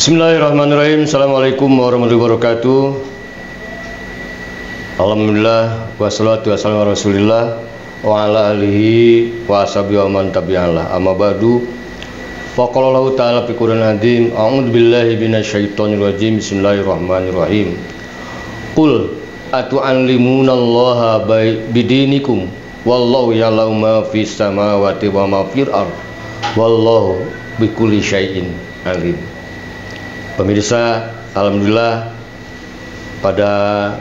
Bismillahirrahmanirrahim. Assalamualaikum warahmatullahi wabarakatuh. Alhamdulillah wassalatu wassalamu ala Rasulillah wa ala alihi wa sahbihi wa man tabi'alah. Amma ba'du. Faqala Allah ta'ala fi Qur'an azim. A'udzu billahi minasyaitonir rajim. Bismillahirrahmanirrahim. Qul atu'allimunallaha bidinikum wallahu ya'lamu ma fis samawati wa ma fil ardh wallahu bikulli syai'in alim. Pemirsa, alhamdulillah pada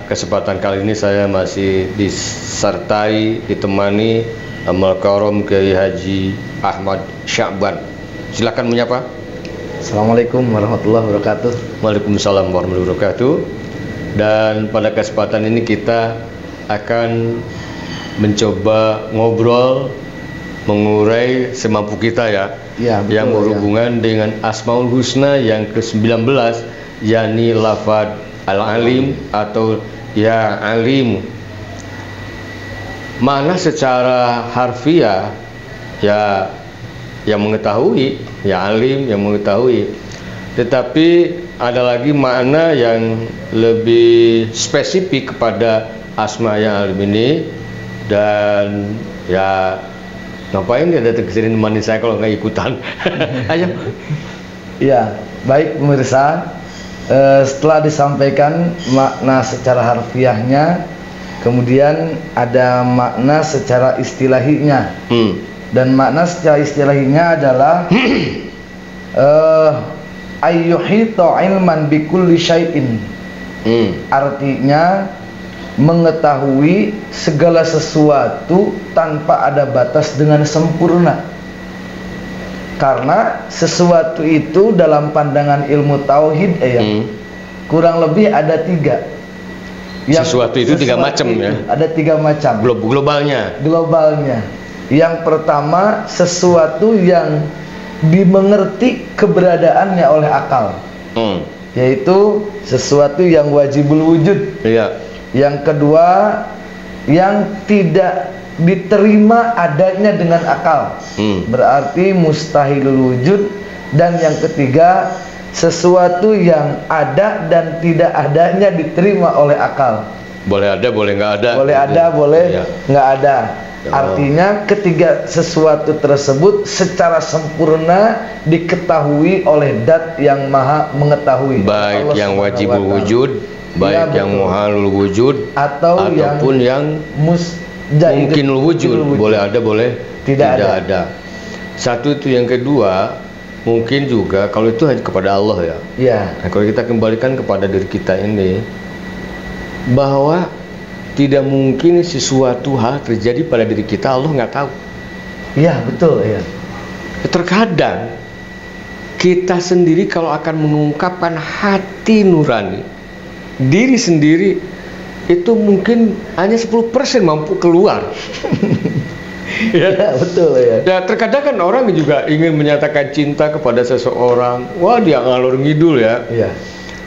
kesempatan kali ini saya masih disertai, ditemani Amal Karom Kiai Haji Ahmad Sya'ban. Silakan menyapa. Assalamualaikum warahmatullahi wabarakatuh. Waalaikumsalam warahmatullahi wabarakatuh. Dan pada kesempatan ini kita akan mencoba ngobrol, mengurai semampu kita ya, betul, yang berhubungan dengan Asmaul Husna yang ke-19, yakni lafaz Al-Alim atau Ya Alim. Mana secara harfiah ya yang mengetahui, Ya Alim yang mengetahui. Tetapi ada lagi makna yang lebih spesifik kepada Asma Ya Alim ini. Dan ya, ngapain dia datang ke sini nemani saya kalau nggak ikutan? Ayo. Ya, baik pemirsa. Setelah disampaikan makna secara harfiahnya, kemudian ada makna secara istilahinya. Dan makna secara istilahinya adalah ayyuhita ilman bikulli syai'in. Artinya mengetahui segala sesuatu tanpa ada batas dengan sempurna. Karena sesuatu itu dalam pandangan ilmu tauhid kurang lebih ada tiga. Sesuatu itu tiga macam ya. Ada tiga macam. Globalnya. Yang pertama, sesuatu yang dimengerti keberadaannya oleh akal. Yaitu sesuatu yang wajibul wujud. Iya. Yang kedua, yang tidak diterima adanya dengan akal, berarti mustahilul wujud. Dan yang ketiga, sesuatu yang ada dan tidak adanya diterima oleh akal. Boleh ada, boleh nggak ada. Boleh ada, boleh nggak ada. Artinya ketiga sesuatu tersebut secara sempurna diketahui oleh Dat yang maha mengetahui, baik yang wajibul wujud, baik yang muhalul wujud, ataupun yang mungkinul wujud. Boleh ada, boleh tidak ada. Satu itu. Yang kedua, mungkin juga kalau itu hanya kepada Allah ya. Nah, kalau kita kembalikan kepada diri kita ini, bahwa tidak mungkin sesuatu hal terjadi pada diri kita Allah nggak tahu. Iya, betul ya. Terkadang kita sendiri kalau akan mengungkapkan hati nurani diri sendiri, itu mungkin hanya 10% mampu keluar. Ya, betul ya. Ya, terkadang kan orang juga ingin menyatakan cinta kepada seseorang. Wah, dia ngalor ngidul ya. Iya.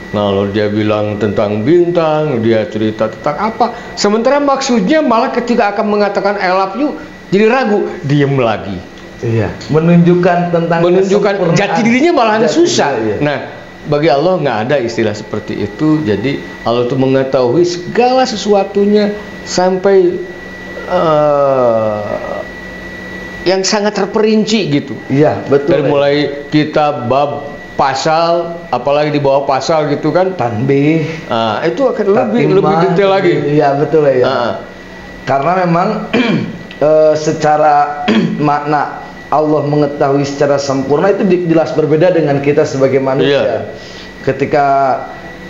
Ngalor, dia bilang tentang bintang, dia cerita tentang apa. Sementara maksudnya malah ketika akan mengatakan I love you, jadi ragu, diem lagi. Iya. Menunjukkan jati dirinya malah susah. Iya. Nah, bagi Allah nggak ada istilah seperti itu. Jadi Allah itu mengetahui segala sesuatunya sampai yang sangat terperinci gitu. Iya, betul. Dari mulai kita bab pasal, apalagi di bawah pasal gitu kan, tanbih. Itu akan lebih detail lagi. Iya, betul ya. Karena memang secara makna Allah mengetahui secara sempurna itu jelas berbeda dengan kita sebagai manusia. Ketika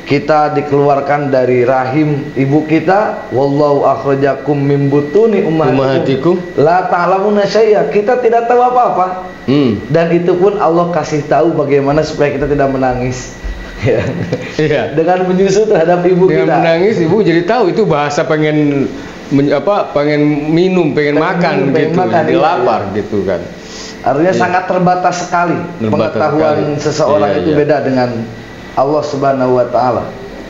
kita dikeluarkan dari rahim ibu kita, wallahu akhrajakum min butuni ummahatikum la ta'lamuna syai'a, kita tidak tahu apa-apa. Dan itu pun Allah kasih tahu bagaimana supaya kita tidak menangis. Dengan menyusu terhadap ibu kita. Dengan menangis ibu jadi tahu itu bahasa pengen minum, pengen makan gitu, jadi lapar gitu kan. Artinya sangat terbatas sekali pengetahuan seseorang itu beda dengan Allah Subhanahu wa Ta'ala.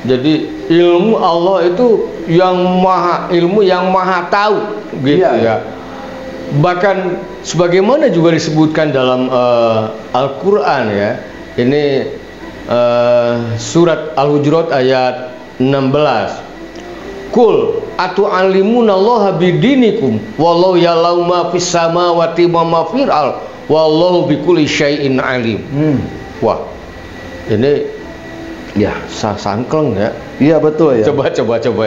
Jadi ilmu Allah itu yang maha tahu gitu ya. Bahkan sebagaimana juga disebutkan dalam Al-Qur'an ya. Ini surat Al-Hujurat ayat 16. Kul atu'allimunallaha bidinikum wallahu ya'lamu ma fis samawati wa ma fil ardh wallahu bikulli syai'in alim. Wah, ini ya sangkleng ya. Iya betul ya. Coba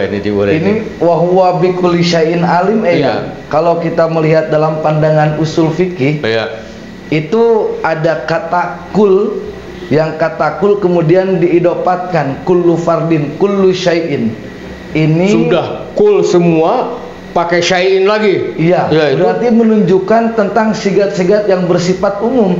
ini diurai. Ini wa huwa bikulli syai'in alim ya. Kalau kita melihat dalam pandangan usul fikih, itu ada kata kul, yang kata kul kemudian diidopatkan kullu fardin, kullu syai'in. Ini sudah kul semua pakai syai'in lagi. Iya, ya, berarti itu menunjukkan tentang sigat-sigat yang bersifat umum.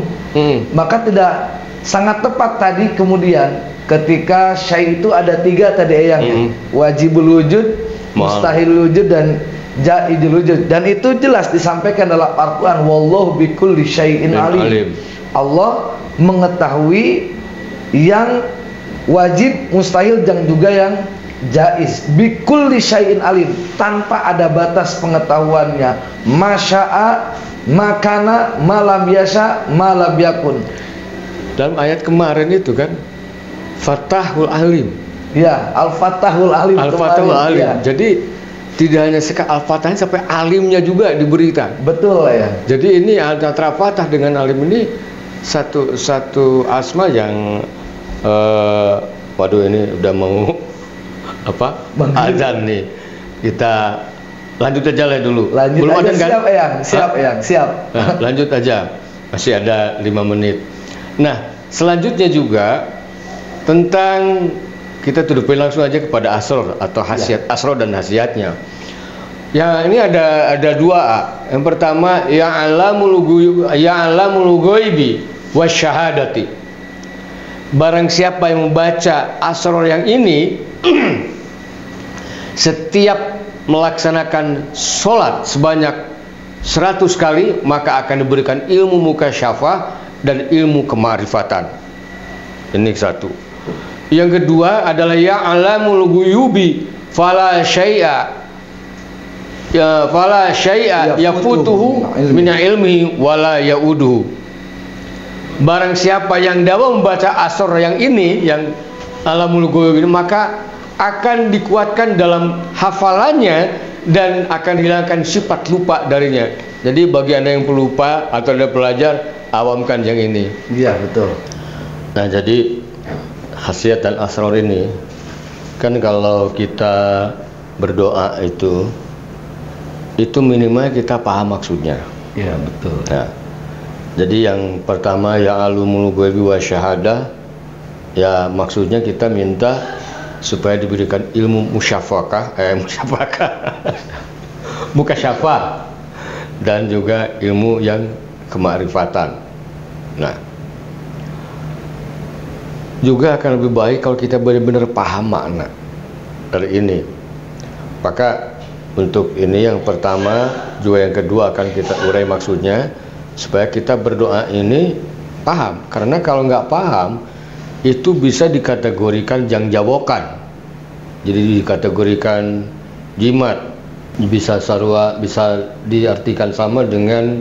Maka tidak sangat tepat tadi kemudian ketika syai' itu ada 3 tadi yang wajibul wujud, mustahil wujud dan jaizul wujud, dan itu jelas disampaikan dalam Al-Qur'an wallahu bikulli syai'in alim. Allah mengetahui yang wajib, mustahil dan juga yang jaiz. Bikulli syai'in alim, tanpa ada batas pengetahuannya. Masya'a makana malam yasha malam yakun. Dalam ayat kemarin itu kan Fatahul Alim. Ya, Al-Fatahul Alim. Al-Fatahul Alim. Ya. Jadi tidak hanya Al-Fatahnya sampai alimnya juga diberikan. Betul ya. Jadi ini antara Fatah dengan alim ini satu asma yang waduh ini udah mau azan nih. Kita lanjut aja lah dulu. Lanjut belum aja, ada kan? Siap. Nah, lanjut aja. Masih ada 5 menit. Nah, selanjutnya juga tentang kita tudupin langsung aja kepada asror atau khasiat asror dan khasiatnya. Ya, ini ada 2A. Yang pertama ya'lamul ghaibi wasyahadati. Barang siapa yang membaca asror yang ini setiap melaksanakan sholat sebanyak 100 kali maka akan diberikan ilmu mukasyafah dan ilmu kemarifatan. Ini satu. Yang kedua adalah ya'lamul ghuyubi fala syai'a yafutuhu min ilmi wala yauduhu. Barang siapa yang dapat membaca asor yang ini, yang alamul ghuyub ini, maka akan dikuatkan dalam hafalannya dan akan hilangkan sifat lupa darinya. Jadi bagi Anda yang pelupa atau Anda pelajar, awamkan yang ini. Iya, betul. Nah, jadi khasiat dan asrar ini kan kalau kita berdoa itu minimal kita paham maksudnya. Iya, betul. Nah, jadi yang pertama ya alumul ghaibi wa syahadah, ya maksudnya kita minta supaya diberikan ilmu mukasyafah dan juga ilmu yang kemarifatan. Nah, juga akan lebih baik kalau kita benar-benar paham makna dari ini. Maka untuk ini yang pertama, juga yang kedua akan kita urai maksudnya supaya kita berdoa ini paham. Karena kalau nggak paham itu bisa dikategorikan jangjawokan, jadi dikategorikan jimat, bisa sarwa, bisa diartikan sama dengan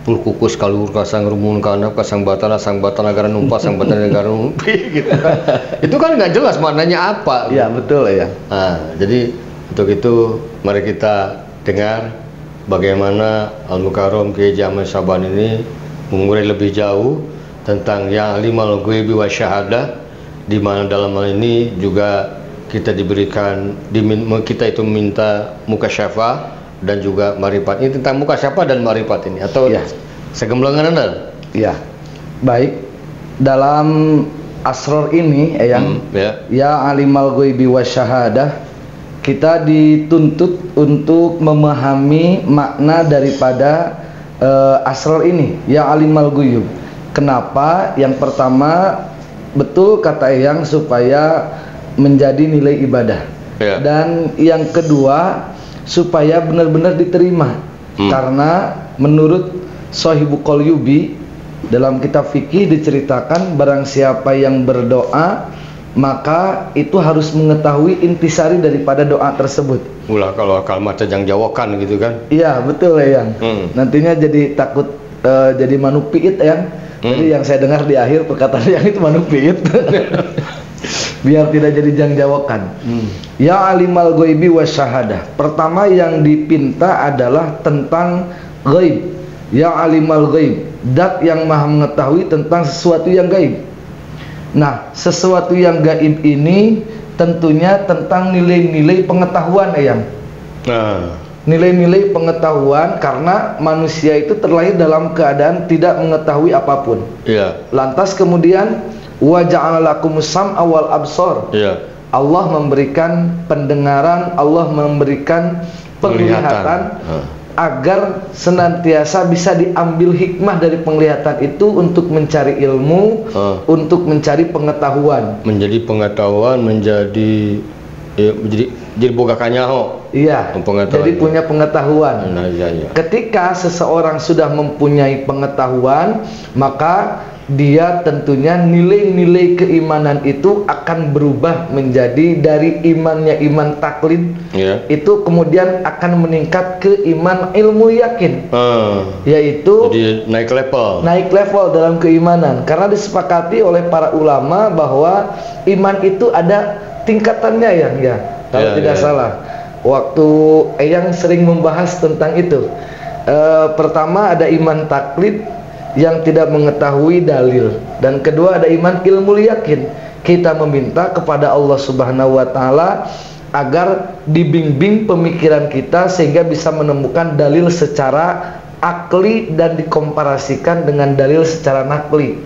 pulkukus kalur kasang rumun kana kasang batana sang batana negara numpa sang batana negara numpi gitu. Itu kan nggak jelas maknanya apa. Iya, betul ya. Nah, jadi untuk itu mari kita dengar bagaimana Al-Mukarram Kiai Haji Syaban ini mengurai lebih jauh tentang yang limal ghaibi wa syahadah, di mana dalam hal ini juga kita diberikan kita itu minta mukasyafah dan juga marifat. Ini tentang mukasyafah dan marifat ini atau ya, segemblengan Anda? Ya. Baik. Dalam asror ini ya alimal ghaibi wa syahadah, kita dituntut untuk memahami makna daripada asror ini, ya alimal ghuyub. Kenapa? Yang pertama, betul kata Eyang, supaya menjadi nilai ibadah. Dan yang kedua, supaya benar-benar diterima. Karena menurut Sohibu Qalyubi dalam kitab fikih diceritakan barang siapa yang berdoa maka itu harus mengetahui intisari daripada doa tersebut. Ulah kalau kalimat jangjawokan gitu kan? Iya, betul ya, Yang. Nantinya jadi takut jadi manupiit ya. Jadi yang saya dengar di akhir perkataan yang itu manupit. Biar tidak jadi jangjawakan. Ya alimal ghaibi wasyahadah. Pertama yang dipinta adalah tentang ghaib. Ya alimal ghaib, zat yang maha mengetahui tentang sesuatu yang gaib. Nah, sesuatu yang gaib ini tentunya tentang nilai-nilai pengetahuan, Eyang. Nilai-nilai pengetahuan, karena manusia itu terlahir dalam keadaan tidak mengetahui apapun. Lantas kemudian wa ja'ala lakumus sam'a wal absar. Allah memberikan pendengaran, Allah memberikan penglihatan agar senantiasa bisa diambil hikmah dari penglihatan itu untuk mencari ilmu, untuk mencari pengetahuan. Menjadi pengetahuan, menjadi boga kanyaho. Iya. Jadi punya pengetahuan. Ketika seseorang sudah mempunyai pengetahuan, maka dia tentunya nilai-nilai keimanan itu akan berubah menjadi dari imannya iman taklid, itu kemudian akan meningkat ke iman ilmu yakin, yaitu jadi naik level dalam keimanan. Karena disepakati oleh para ulama bahwa iman itu ada tingkatannya, ya kalau tidak salah. Waktu Eyang sering membahas tentang itu. Pertama ada iman taklid yang tidak mengetahui dalil, dan kedua ada iman ilmu yakin. Kita meminta kepada Allah Subhanahu wa taala agar dibimbing pemikiran kita sehingga bisa menemukan dalil secara akli dan dikomparasikan dengan dalil secara nakli.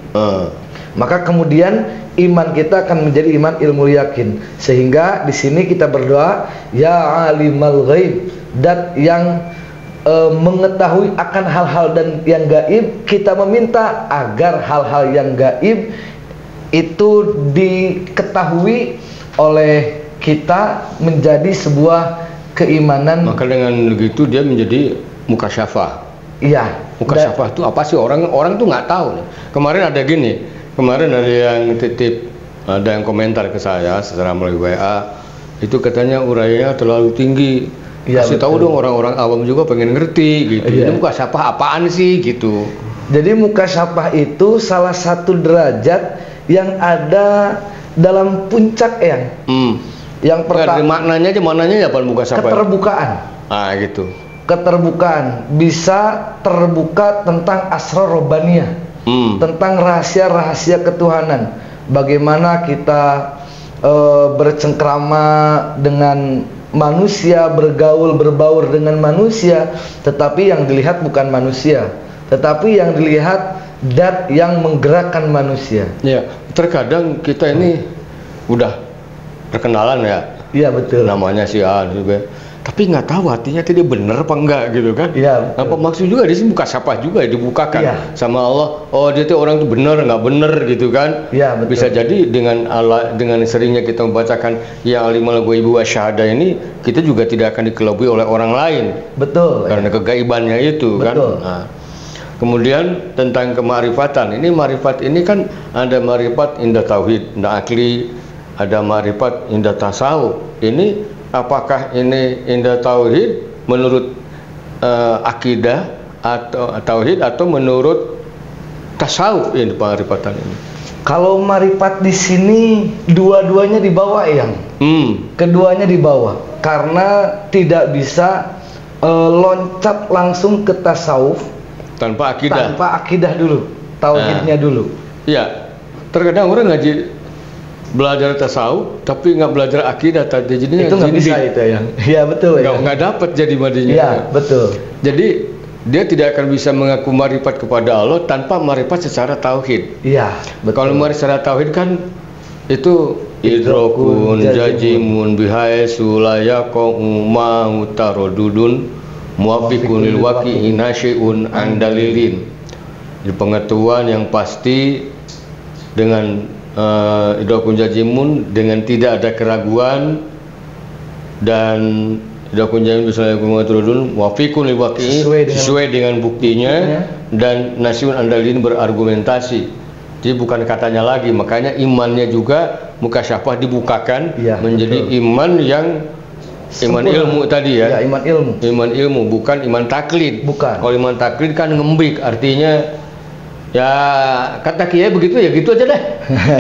Maka kemudian iman kita akan menjadi iman ilmu yakin. Sehingga di sini kita berdoa, ya alimal ghaib, dat yang mengetahui akan hal-hal dan yang gaib, kita meminta agar hal-hal yang gaib itu diketahui oleh kita menjadi sebuah keimanan. Maka dengan begitu dia menjadi mukasyafah. Iya. Mukasyafah itu apa sih? Orang tuh nggak tahu. Kemarin ada yang titip, ada yang komentar ke saya secara melalui WA, itu katanya uraiannya terlalu tinggi. Kasih tahu dong, orang-orang awam juga pengen ngerti gitu. Ini mukasyafah apaan sih gitu. Jadi mukasyafah itu salah satu derajat yang ada dalam puncak, yang pertama maknanya apa mukasyafah? Keterbukaan. Gitu. Keterbukaan, bisa terbuka tentang asrar robbaniyah, tentang rahasia-rahasia ketuhanan. Bagaimana kita bercengkrama dengan manusia, berbaur dengan manusia, tetapi yang dilihat bukan manusia, tetapi yang dilihat zat yang menggerakkan manusia. Ya, terkadang kita ini udah perkenalan ya. Iya betul. Namanya si A juga, tapi nggak tahu hatinya tidak benar apa enggak gitu kan? Iya. Apa maksud juga di sini mukasyafah juga dibukakan sama Allah. Oh dia tuh orang tuh benar nggak benar gitu kan? Iya betul. Bisa jadi dengan seringnya kita membacakan ya alimal ghaibi wasyahadah ini, kita juga tidak akan dikelabui oleh orang lain. Betul. Karena kegaibannya itu kan. Nah, kemudian tentang kemarifatan. Ini marifat ini kan ada marifat indah tauhid, indah akli, ada marifat indah tasawuf. Ini apakah ini indah tauhid menurut akidah atau tauhid atau menurut tasawuf ini marifatan ini? Kalau marifat di sini dua-duanya dibawa, keduanya dibawa, karena tidak bisa loncat langsung ke tasawuf tanpa akidah dulu, tauhidnya dulu. Iya, terkadang orang ngaji belajar tasawuf tapi nggak belajar akidah tadi, jadinya itu nggak bisa itu ya betul nggak dapat jadi madinya. Iya betul. Jadi dia tidak akan bisa mengaku marifat kepada Allah tanpa marifat secara tauhid. Iya betul. Kalau marifat secara tauhid kan itu idrokun jajimun bihai sulayako ma'utarodudun muafikun lil waqi'in nasyun andalilin. Jadi pengetahuan yang pasti dengan idrakun jazimun, dengan tidak ada keraguan, dan idrakun jazimun misalnya kumaturudun wafiqun lil waqi'i sesuai dengan buktinya, dan nasyun andalin berargumentasi. Jadi bukan katanya lagi, makanya imannya juga mukasyafah dibukakan menjadi iman yang iman ilmu tadi ya. Iman ilmu bukan iman taklid. Bukan. Kalau iman taklid kan ngembik, artinya Ya kata kiai begitu ya gitu aja deh.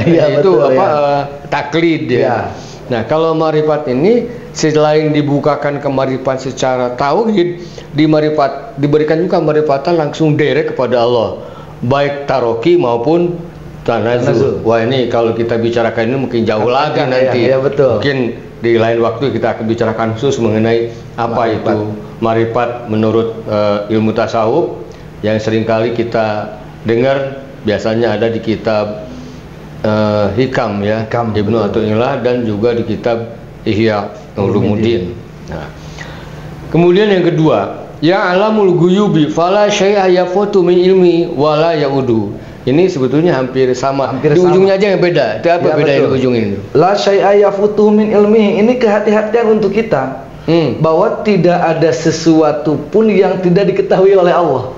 Iya, itu betul, apa ya. taklid ya. Ya. Nah kalau marifat ini selain dibukakan ke marifat secara tauhid, diberikan juga marifatan langsung direct kepada Allah, baik taroki maupun tanazu. Wah ini kalau kita bicarakan ini mungkin jauh lagi nanti. Ya, betul. Mungkin di lain waktu kita akan bicarakan khusus mengenai apa itu marifat menurut ilmu tasawuf yang seringkali kita dengar biasanya ada di kitab Hikam ya, Ibnu Athaillah, dan juga di kitab Ihya Ulumuddin. Nah, kemudian yang kedua, ya alamul ghuyubi fala syai'a yafutu min ilmi wala yaudu. Ini sebetulnya hampir sama. Di ujungnya aja yang beda. Itu apa beda di ujung ini? La syai'a yafutu min ilmi. Ini kehati-hatian untuk kita. Bahwa tidak ada sesuatu pun yang tidak diketahui oleh Allah.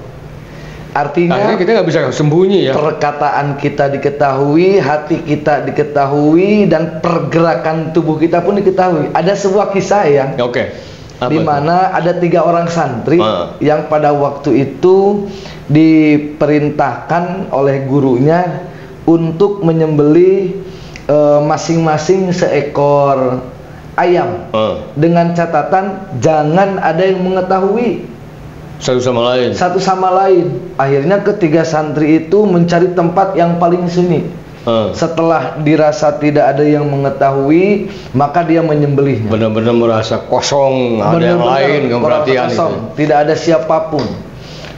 Artinya akhirnya kita nggak bisa sembunyi ya. Perkataan kita diketahui, hati kita diketahui, dan pergerakan tubuh kita pun diketahui. Ada sebuah kisah ya. Oke. Di mana ada 3 orang santri yang pada waktu itu diperintahkan oleh gurunya untuk menyembelih masing-masing seekor ayam dengan catatan jangan ada yang mengetahui satu sama lain. Akhirnya ketiga santri itu mencari tempat yang paling sunyi. Setelah dirasa tidak ada yang mengetahui, maka dia menyembelihnya. Benar-benar merasa kosong, ada yang lain, perhatian itu. Tidak ada siapapun.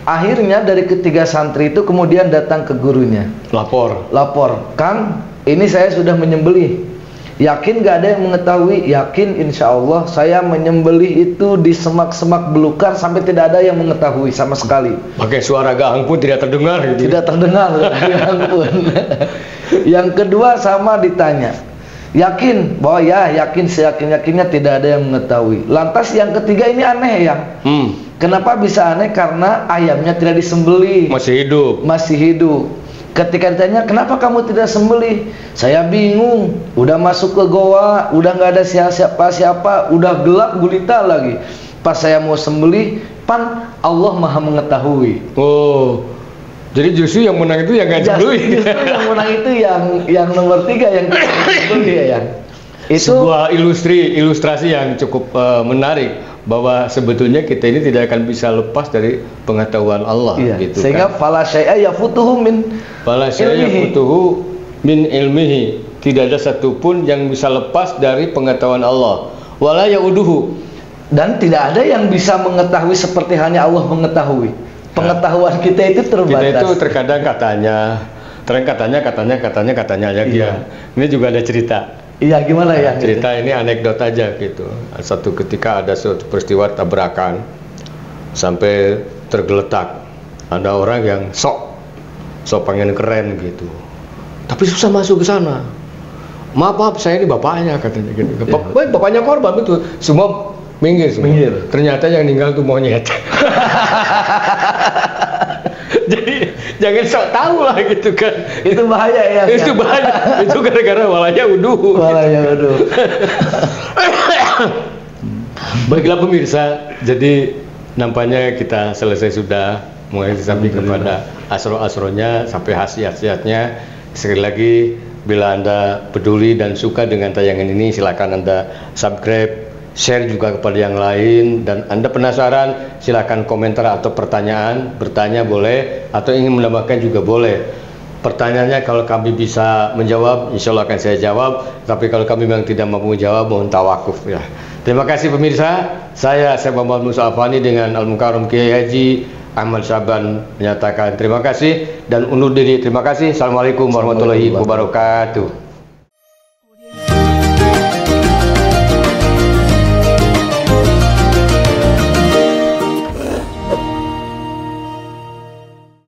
Akhirnya dari ketiga santri itu kemudian datang ke gurunya. Lapor, Kang, ini saya sudah menyembelih. Yakin gak ada yang mengetahui? Yakin, insya Allah saya menyembelih itu di semak-semak belukar sampai tidak ada yang mengetahui sama sekali. Pakai suara gahang pun tidak terdengar gitu. Tidak terdengar gahang pun. Yang kedua sama ditanya, yakin? Bahwa ya yakin, seyakin-yakinnya tidak ada yang mengetahui. Lantas yang ketiga ini aneh ya. Kenapa bisa aneh? Karena ayamnya tidak disembelih. Masih hidup. Ketika ditanya, kenapa kamu tidak sembelih? Saya bingung, udah masuk ke goa, udah nggak ada siapa-siapa, udah gelap gulita lagi. Pas saya mau sembelih, Allah Maha mengetahui. Oh, jadi justru yang menang itu yang nggak sembelih. Justru yang menang itu yang nomor 3 yang sembelih ya. Itu sebuah ilustrasi yang cukup menarik, bahwa sebetulnya kita ini tidak akan bisa lepas dari pengetahuan Allah. Gitu sehingga fala syai'a yafutuhu min ilmihi. Tidak ada satupun yang bisa lepas dari pengetahuan Allah. Wala yauduhu. Dan tidak ada yang bisa mengetahui seperti hanya Allah mengetahui. Pengetahuan kita itu terbatas. Kita itu terkadang katanya lagi ya. Ini juga ada cerita. Iya, gimana ya? Cerita ini anekdot aja gitu. Satu ketika ada suatu peristiwa tabrakan sampai tergeletak. Ada orang yang sok pengen keren gitu, tapi susah masuk ke sana. Maaf, saya ini bapaknya katanya gitu. Bapaknya korban itu semua minggir. Ternyata yang meninggal tuh monyet. Jadi jangan sok tahu lah gitu kan. Itu bahaya ya. Itu bahaya. Itu gara-gara walanya uduh. Baiklah pemirsa, jadi nampaknya kita selesai sudah mengenai samping kepada asro-asronya sampai khasiat-khasiatnya. Sekali lagi, bila Anda peduli dan suka dengan tayangan ini, silakan Anda subscribe, share juga kepada yang lain, dan Anda penasaran silakan komentar atau pertanyaan, bertanya boleh, atau ingin menambahkan juga boleh. Pertanyaannya kalau kami bisa menjawab, insya Allah akan saya jawab, tapi kalau kami memang tidak mampu menjawab, mohon tawakuf ya. Terima kasih pemirsa, saya Muhammad Musa Afani dengan Al-Mukarram Kiai Haji Ahmad Syaban menyatakan terima kasih dan undur diri. Terima kasih. Assalamualaikum warahmatullahi wabarakatuh.